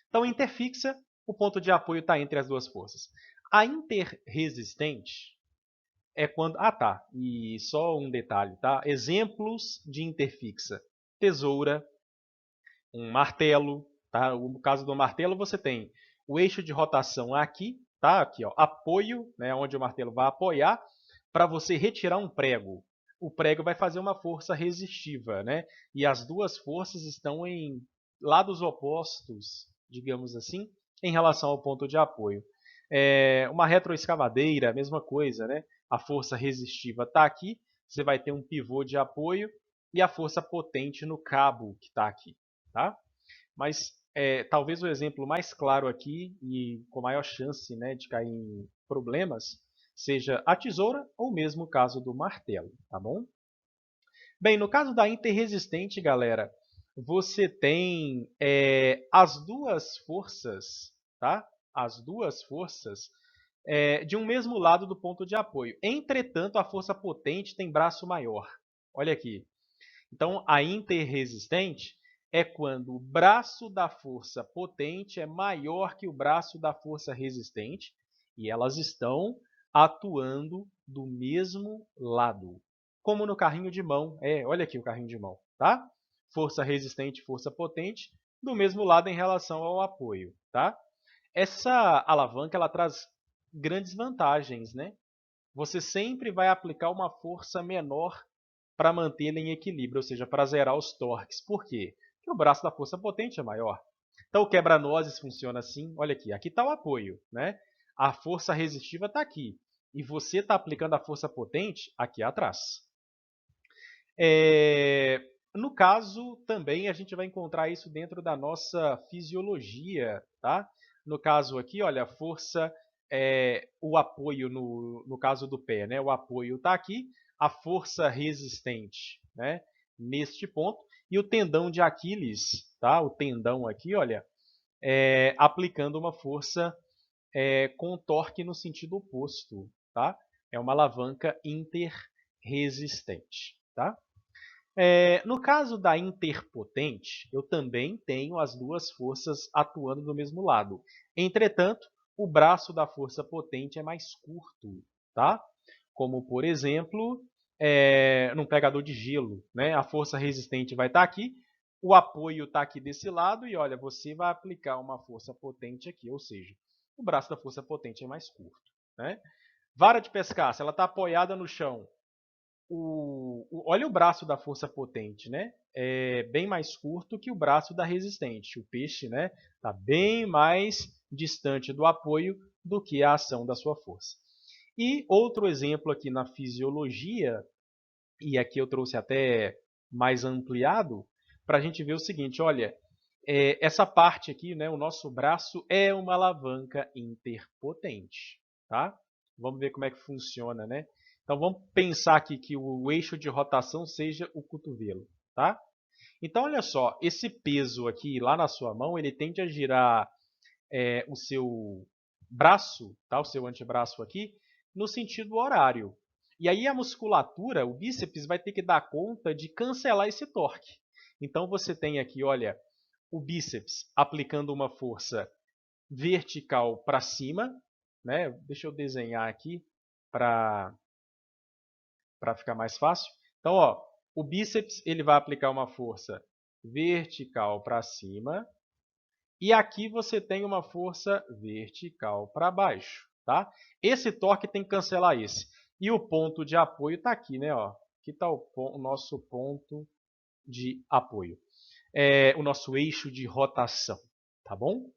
Então, interfixa, o ponto de apoio está entre as duas forças. A interresistente é quando... Ah, tá. E só um detalhe, tá? Exemplos de interfixa. Tesoura, um martelo, tá? No caso do martelo, você tem o eixo de rotação aqui, tá? Aqui, ó, apoio, né, onde o martelo vai apoiar, para você retirar um prego. O prego vai fazer uma força resistiva, né? E as duas forças estão em lados opostos, digamos assim, em relação ao ponto de apoio. Uma retroescavadeira, a mesma coisa, né? A força resistiva está aqui, você vai ter um pivô de apoio e a força potente no cabo que está aqui. Tá? Mas talvez o exemplo mais claro aqui e com maior chance, né, de cair em problemas seja a tesoura ou mesmo o caso do martelo. Tá bom? Bem, no caso da interresistente, galera, você tem as duas forças, tá? As duas forças de um mesmo lado do ponto de apoio. Entretanto, a força potente tem braço maior. Olha aqui. Então, a interresistente é quando o braço da força potente é maior que o braço da força resistente e elas estão atuando do mesmo lado. Como no carrinho de mão. Olha aqui o carrinho de mão. Tá? Força resistente, força potente, do mesmo lado em relação ao apoio. Tá? Essa alavanca ela traz grandes vantagens. Né? Você sempre vai aplicar uma força menor para mantê-la em equilíbrio, ou seja, para zerar os torques. Por quê? Porque o braço da força potente é maior. Então, o quebra-nozes funciona assim. Olha aqui, aqui está o apoio. Né? A força resistiva está aqui. E você está aplicando a força potente aqui atrás. No caso, também a gente vai encontrar isso dentro da nossa fisiologia. Tá? No caso aqui, olha, a força o apoio no caso do pé, né? O apoio está aqui, a força resistente, né? Neste ponto, e o tendão de Aquiles, tá? O tendão aqui, olha, aplicando uma força com torque no sentido oposto, tá? É uma alavanca interresistente, tá? No caso da interpotente, eu também tenho as duas forças atuando do mesmo lado. Entretanto, o braço da força potente é mais curto, tá? Como, por exemplo, num pegador de gelo, né? A força resistente vai estar aqui, o apoio está aqui desse lado e, olha, você vai aplicar uma força potente aqui, ou seja, o braço da força potente é mais curto, né? Vara de pescar, se ela está apoiada no chão, olha o braço da força potente, né? É bem mais curto que o braço da resistente. O peixe, né, está bem mais distante do apoio do que a ação da sua força. E outro exemplo aqui na fisiologia, e aqui eu trouxe até mais ampliado, para a gente ver o seguinte, olha, essa parte aqui, né, o nosso braço é uma alavanca interpotente, tá? Vamos ver como é que funciona, né? Então vamos pensar aqui que o eixo de rotação seja o cotovelo, tá? Então olha só, esse peso aqui lá na sua mão, ele tende a girar o seu braço, tá? O seu antebraço aqui, no sentido horário. E aí a musculatura, o bíceps, vai ter que dar conta de cancelar esse torque. Então você tem aqui, olha, o bíceps aplicando uma força vertical para cima, né? Deixa eu desenhar aqui para ficar mais fácil. Então, ó, o bíceps ele vai aplicar uma força vertical para cima e aqui você tem uma força vertical para baixo, tá? Esse torque tem que cancelar esse. E o ponto de apoio está aqui, né? Ó. Aqui está o nosso ponto de apoio. O nosso eixo de rotação, tá bom?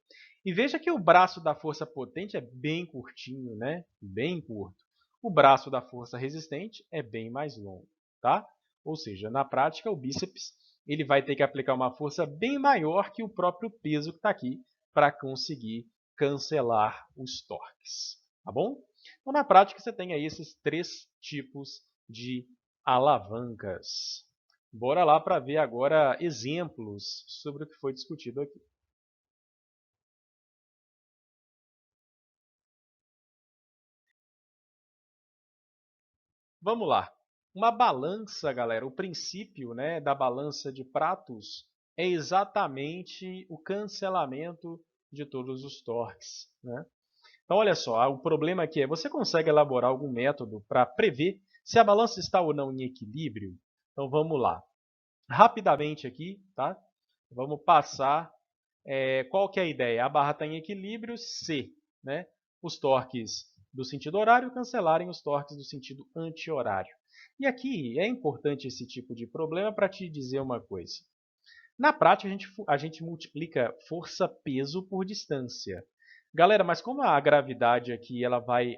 E veja que o braço da força potente é bem curtinho, né? Bem curto. O braço da força resistente é bem mais longo, tá? Ou seja, na prática, o bíceps ele vai ter que aplicar uma força bem maior que o próprio peso que está aqui para conseguir cancelar os torques, tá bom? Então, na prática, você tem aí esses três tipos de alavancas. Bora lá para ver agora exemplos sobre o que foi discutido aqui. Vamos lá. Uma balança, galera, o princípio, né, da balança de pratos é exatamente o cancelamento de todos os torques, né? Então, olha só, o problema aqui é você consegue elaborar algum método para prever se a balança está ou não em equilíbrio? Então, vamos lá. Rapidamente aqui, tá? Vamos passar. Qual que é a ideia? A barra está em equilíbrio se, né, os torques do sentido horário cancelarem os torques do sentido anti-horário. E aqui é importante esse tipo de problema para te dizer uma coisa. Na prática, a gente multiplica força-peso por distância. Galera, mas como a gravidade aqui ela vai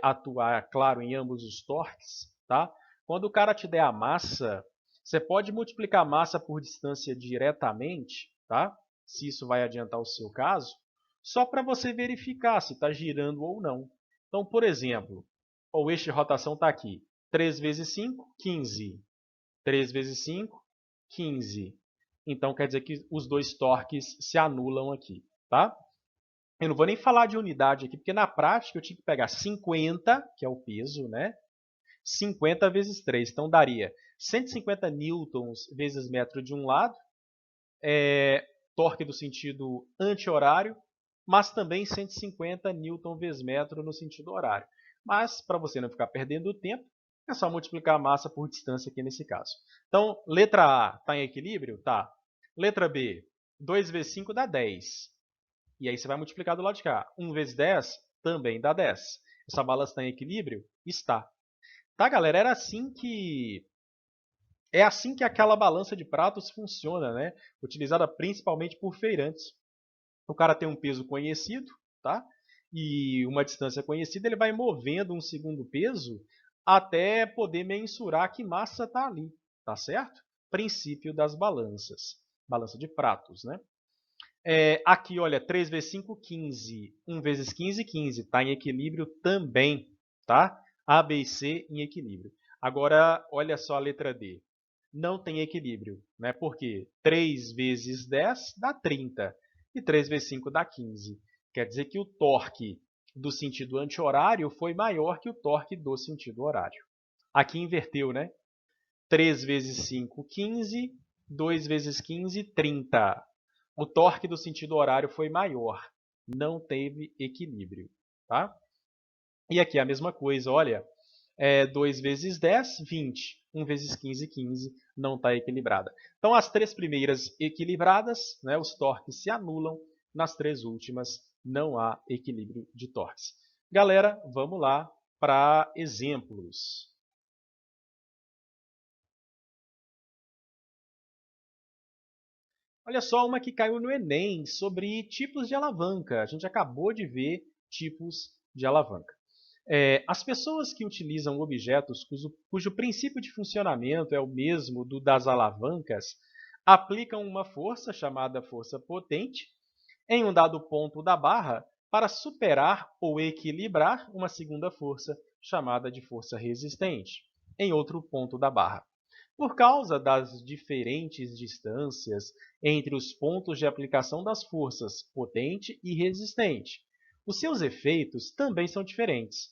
atuar, claro, em ambos os torques, tá? Quando o cara te der a massa, você pode multiplicar a massa por distância diretamente, tá? Se isso vai adiantar o seu caso, só para você verificar se está girando ou não. Então, por exemplo, o eixo de rotação está aqui. 3 vezes 5, 15. 3 vezes 5, 15. Então, quer dizer que os dois torques se anulam aqui, tá? Eu não vou nem falar de unidade aqui, porque na prática eu tinha que pegar 50, que é o peso, né? 50 vezes 3, então daria 150 newtons vezes metro de um lado, torque do sentido anti-horário, mas também 150 newton vezes metro no sentido horário. Mas, para você não ficar perdendo tempo, é só multiplicar a massa por distância aqui nesse caso. Então, letra A está em equilíbrio? Tá. Letra B, 2 vezes 5 dá 10. E aí você vai multiplicar do lado de cá. 1 vezes 10 também dá 10. Essa balança está em equilíbrio? Está. Tá, galera? É assim que aquela balança de pratos funciona, né? Utilizada principalmente por feirantes. O cara tem um peso conhecido, tá? E uma distância conhecida, ele vai movendo um segundo peso até poder mensurar que massa está ali, tá certo? Princípio das balanças. Balança de pratos, né? Aqui, olha, 3 vezes 5, 15. 1 vezes 15, 15. Está em equilíbrio também, tá? A, B e C em equilíbrio. Agora, olha só a letra D. Não tem equilíbrio, né? Por quê? 3 vezes 10 dá 30. E 3 vezes 5 dá 15. Quer dizer que o torque do sentido anti-horário foi maior que o torque do sentido horário. Aqui inverteu, né? 3 vezes 5, 15. 2 vezes 15, 30. O torque do sentido horário foi maior. Não teve equilíbrio. Tá? E aqui a mesma coisa, olha. 2 vezes 10, 20. 1 vezes 15, 15. Não está equilibrada. Então, as três primeiras equilibradas, né, os torques se anulam. Nas três últimas, não há equilíbrio de torques. Galera, vamos lá para exemplos. Olha só uma que caiu no Enem sobre tipos de alavanca. A gente acabou de ver tipos de alavanca. As pessoas que utilizam objetos cujo princípio de funcionamento é o mesmo do das alavancas aplicam uma força chamada força potente em um dado ponto da barra para superar ou equilibrar uma segunda força chamada de força resistente em outro ponto da barra. Por causa das diferentes distâncias entre os pontos de aplicação das forças potente e resistente, os seus efeitos também são diferentes.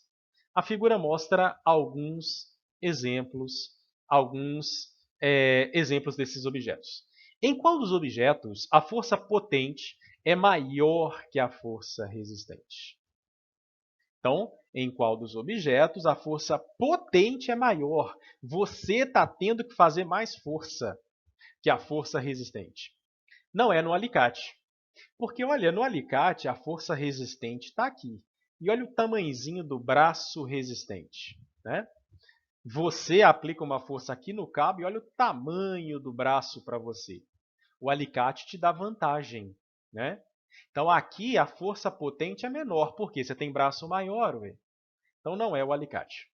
A figura mostra alguns exemplos desses objetos. Em qual dos objetos a força potente é maior que a força resistente? Então, em qual dos objetos a força potente é maior? Você está tendo que fazer mais força que a força resistente. Não é no alicate. Porque, olha, no alicate a força resistente está aqui. E olha o tamanhozinho do braço resistente. Né? Você aplica uma força aqui no cabo e olha o tamanho do braço para você. O alicate te dá vantagem. Né? Então, aqui a força potente é menor. Por quê? Você tem braço maior. Ué. Então, não é o alicate.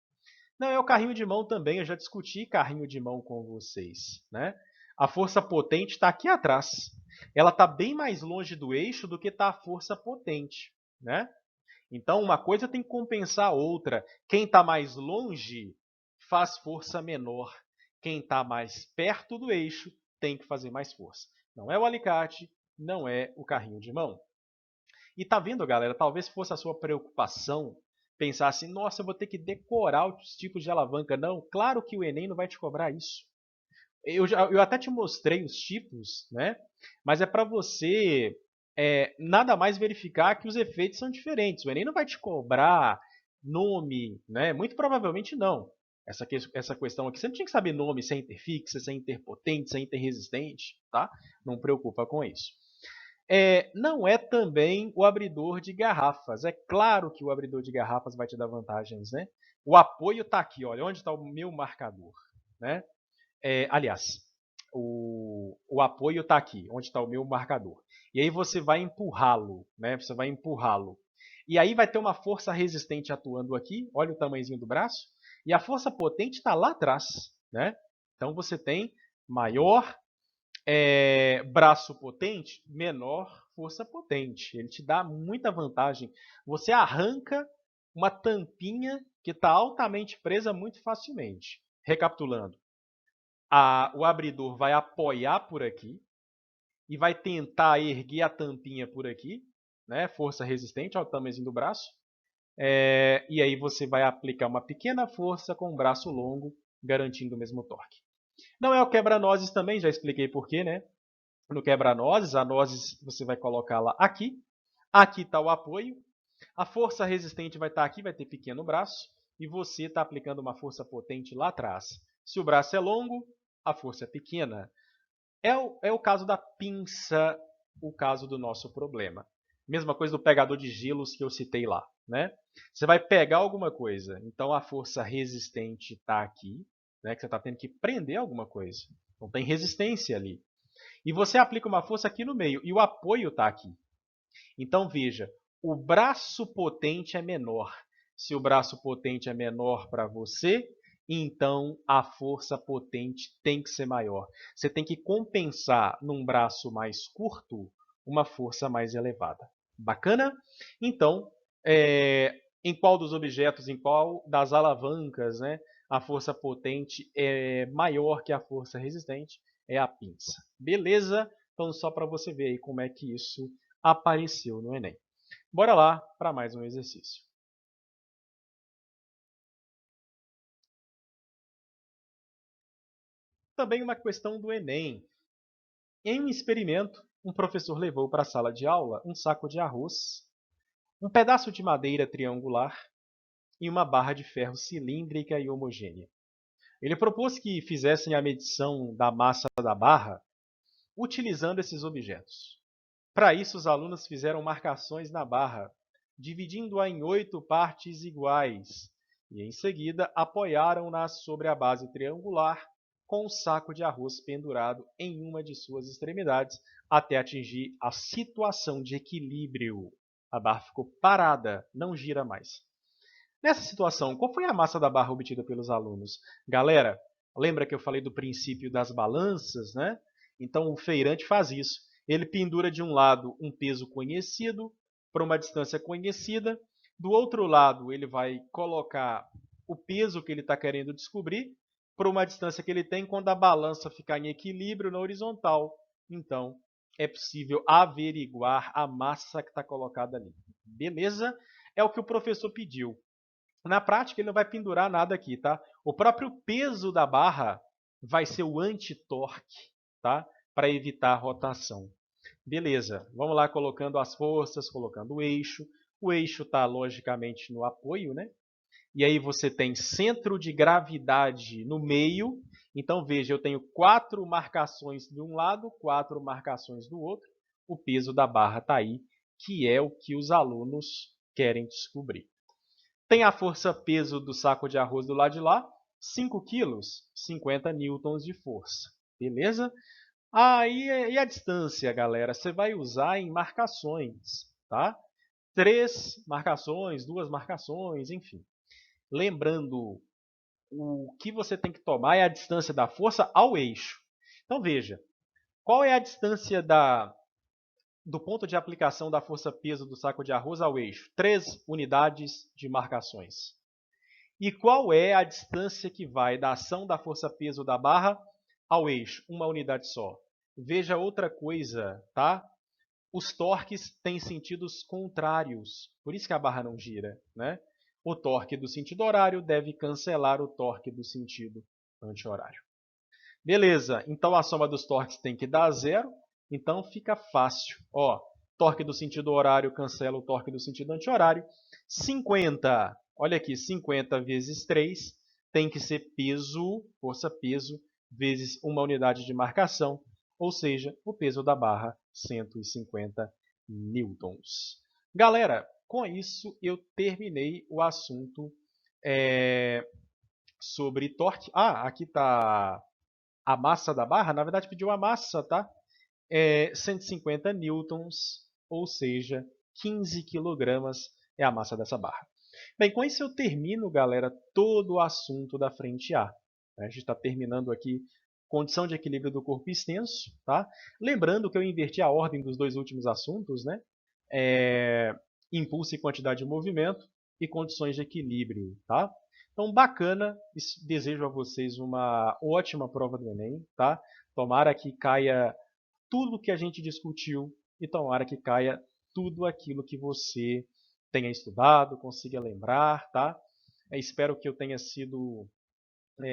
Não, é o carrinho de mão também. Eu já discuti carrinho de mão com vocês. Né? A força potente está aqui atrás. Ela está bem mais longe do eixo do que está a força potente. Né? Então, uma coisa tem que compensar a outra. Quem está mais longe faz força menor. Quem está mais perto do eixo tem que fazer mais força. Não é o alicate, não é o carrinho de mão. E tá vendo, galera? Talvez fosse a sua preocupação pensar assim, nossa, eu vou ter que decorar os tipos de alavanca. Não, claro que o Enem não vai te cobrar isso. Eu até te mostrei os tipos, né? Mas é para você nada mais verificar que os efeitos são diferentes. O Enem não vai te cobrar nome, né? Muito provavelmente não. Essa questão aqui, você não tinha que saber nome, se é interfixa, se é interpotente, se é interresistente, tá? Não preocupa com isso. Não é também o abridor de garrafas. É claro que o abridor de garrafas vai te dar vantagens, né? O apoio está aqui, olha, onde está o meu marcador, né? Aliás, o apoio está aqui, onde está o meu marcador. E aí você vai empurrá-lo, né? Você vai empurrá-lo. E aí vai ter uma força resistente atuando aqui, olha o tamanhozinho do braço, e a força potente está lá atrás, né? Então você tem maior braço potente, menor força potente. Ele te dá muita vantagem. Você arranca uma tampinha que está altamente presa muito facilmente. Recapitulando, o abridor vai apoiar por aqui e vai tentar erguer a tampinha por aqui, né? Força resistente ao tamanho do braço. E aí você vai aplicar uma pequena força com o braço longo, garantindo o mesmo torque. Não é o quebra-nozes também, já expliquei porquê, né? No quebra-nozes, a nozes você vai colocá-la aqui. Aqui está o apoio. A força resistente vai estar aqui, vai ter pequeno braço. E você está aplicando uma força potente lá atrás. Se o braço é longo, a força é pequena. É o caso da pinça, o caso do nosso problema. Mesma coisa do pegador de gelos que eu citei lá. Né? Você vai pegar alguma coisa, então a força resistente está aqui, né, que você está tendo que prender alguma coisa. Então tem resistência ali. E você aplica uma força aqui no meio, e o apoio está aqui. Então veja, o braço potente é menor. Se o braço potente é menor para você, então a força potente tem que ser maior. Você tem que compensar num braço mais curto uma força mais elevada. Bacana? Então, em qual dos objetos, em qual das alavancas, né, a força potente é maior que a força resistente? É a pinça. Beleza? Então, só para você ver aí como é que isso apareceu no Enem. Bora lá para mais um exercício. Também uma questão do Enem. Em um experimento, um professor levou para a sala de aula um saco de arroz, um pedaço de madeira triangular e uma barra de ferro cilíndrica e homogênea. Ele propôs que fizessem a medição da massa da barra utilizando esses objetos. Para isso, os alunos fizeram marcações na barra, dividindo-a em 8 partes iguais, e em seguida apoiaram-na sobre a base triangular com um saco de arroz pendurado em uma de suas extremidades até atingir a situação de equilíbrio. A barra ficou parada, não gira mais. Nessa situação, qual foi a massa da barra obtida pelos alunos? Galera, lembra que eu falei do princípio das balanças, né? Então, o feirante faz isso. Ele pendura de um lado um peso conhecido para uma distância conhecida. Do outro lado, ele vai colocar o peso que ele está querendo descobrir para uma distância que ele tem quando a balança ficar em equilíbrio na horizontal. Então, é possível averiguar a massa que está colocada ali. Beleza? É o que o professor pediu. Na prática, ele não vai pendurar nada aqui, tá? O próprio peso da barra vai ser o antitorque, tá? Para evitar a rotação. Beleza, vamos lá colocando as forças, colocando o eixo. O eixo está, logicamente, no apoio, né? E aí você tem centro de gravidade no meio. Então, veja, eu tenho 4 marcações de um lado, 4 marcações do outro. O peso da barra está aí, que é o que os alunos querem descobrir. Tem a força-peso do saco de arroz do lado de lá, 5 quilos, 50 newtons de força. Beleza? E a distância, galera? Você vai usar em marcações, tá? 3 marcações, 2 marcações, enfim. Lembrando, o que você tem que tomar é a distância da força ao eixo. Então, veja, qual é a distância do ponto de aplicação da força-peso do saco de arroz ao eixo? 3 unidades de marcações. E qual é a distância que vai da ação da força-peso da barra ao eixo? Uma unidade só. Veja outra coisa, tá? Os torques têm sentidos contrários, por isso que a barra não gira, né? O torque do sentido horário deve cancelar o torque do sentido anti-horário. Beleza, então a soma dos torques tem que dar zero, então fica fácil. Ó, torque do sentido horário cancela o torque do sentido anti-horário. 50, olha aqui, 50 vezes 3 tem que ser peso, força-peso, vezes uma unidade de marcação, ou seja, o peso da barra, 150 newtons. Galera, com isso eu terminei o assunto sobre torque. Ah, aqui está a massa da barra, na verdade pediu a massa, tá? 150 newtons, ou seja, 15 quilogramas é a massa dessa barra. Bem, com isso eu termino, galera, todo o assunto da frente A. A gente está terminando aqui condição de equilíbrio do corpo extenso, tá? Lembrando que eu inverti a ordem dos dois últimos assuntos, né? Impulso e quantidade de movimento e condições de equilíbrio, tá? Então, bacana, desejo a vocês uma ótima prova do Enem, tá? Tomara que caia tudo que a gente discutiu e tomara que caia tudo aquilo que você tenha estudado, consiga lembrar, tá? Espero que eu tenha sido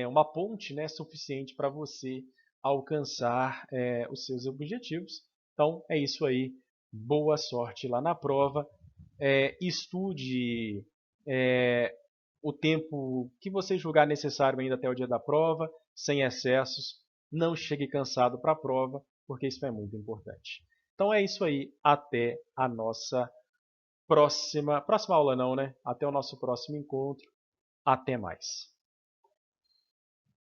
uma ponte, né, suficiente para você alcançar os seus objetivos. Então, é isso aí. Boa sorte lá na prova. Estude o tempo que você julgar necessário ainda até o dia da prova, sem excessos. Não chegue cansado para a prova, porque isso é muito importante. Então é isso aí. Até a nossa próxima aula não, né? Até o nosso próximo encontro. Até mais.